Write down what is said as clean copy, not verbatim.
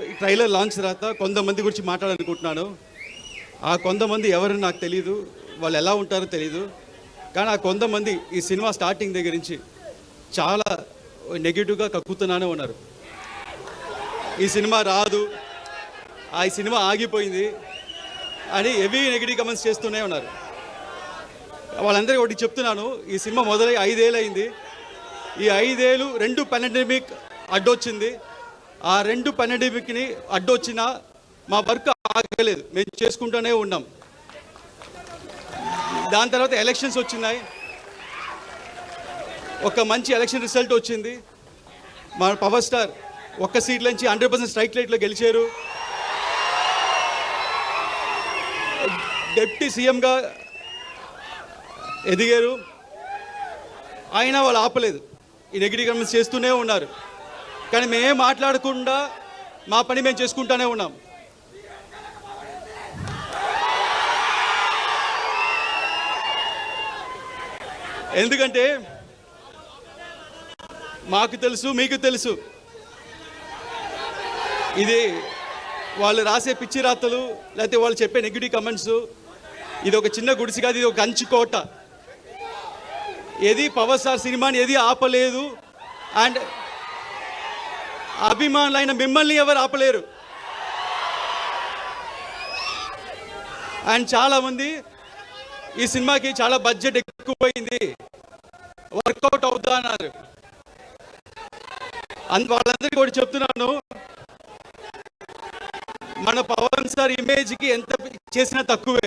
ఈ trailer launch తర్వాత కొంతమంది గురించి మాట్లాడాలనుకుంటున్నాను. ఆ కొంతమంది ఎవరని నాకు తెలియదు, వాళ్ళు ఎలా ఉంటారో తెలియదు. కానీ ఆ కొంతమంది ఈ సినిమా స్టార్టింగ్ దగ్గర నుంచి చాలా నెగిటివ్గా కక్కుతున్నానే ఉన్నారు. ఈ సినిమా రాదు, ఈ సినిమా ఆగిపోయింది అని హెవీ నెగిటివ్ కమెంట్స్ చేస్తూనే ఉన్నారు. వాళ్ళందరికీ ఒకటి చెప్తున్నాను, ఈ సినిమా మొదలై 5 ఏళ్ళు అయింది. ఈ 5 ఏళ్ళు 2 పాండమిక్ అడ్డొచ్చింది. ఆ 2 పాండమిక్ని అడ్డొచ్చినా మా వర్క్ ఆగలేదు, మేము చేసుకుంటూనే ఉన్నాం. దాని తర్వాత ఎలక్షన్స్ వచ్చినాయి, ఒక మంచి ఎలక్షన్ రిజల్ట్ వచ్చింది. మా పవర్ స్టార్ ఒక్క సీట్ నుంచి 100% స్ట్రైక్ రేట్లో గెలిచారు. డిప్యూటీ సీఎంగా ఎదిగారు. అయినా వాళ్ళు ఆపలేదు, ఈ నెగిటివ్ కమెంట్స్ చేస్తూనే ఉన్నారు. కానీ మేమేం మాట్లాడకుండా మా పని మేము చేసుకుంటూనే ఉన్నాం. ఎందుకంటే మాకు తెలుసు, మీకు తెలుసు, ఇది వాళ్ళు రాసే పిచ్చి రాతలు లేకపోతే వాళ్ళు చెప్పే నెగిటివ్ కమెంట్స్, ఇది ఒక చిన్న గుడిసి కాదు, ఇది ఒక కంచి కోట. ఏది పవర్ స్టార్ సినిమాని ఏది ఆపలేదు. అండ్ అభిమానులైన మిమ్మల్ని ఎవరు ఆపలేరు. అండ్ చాలామంది ఈ సినిమాకి చాలా బడ్జెట్ ఎక్కువైంది, వర్కౌట్ అవుతా అన్నారు. వాళ్ళందరికీ కూడా చెప్తున్నాను, మన పవన్ సార్ ఇమేజ్కి ఎంత చేసినా తక్కువే.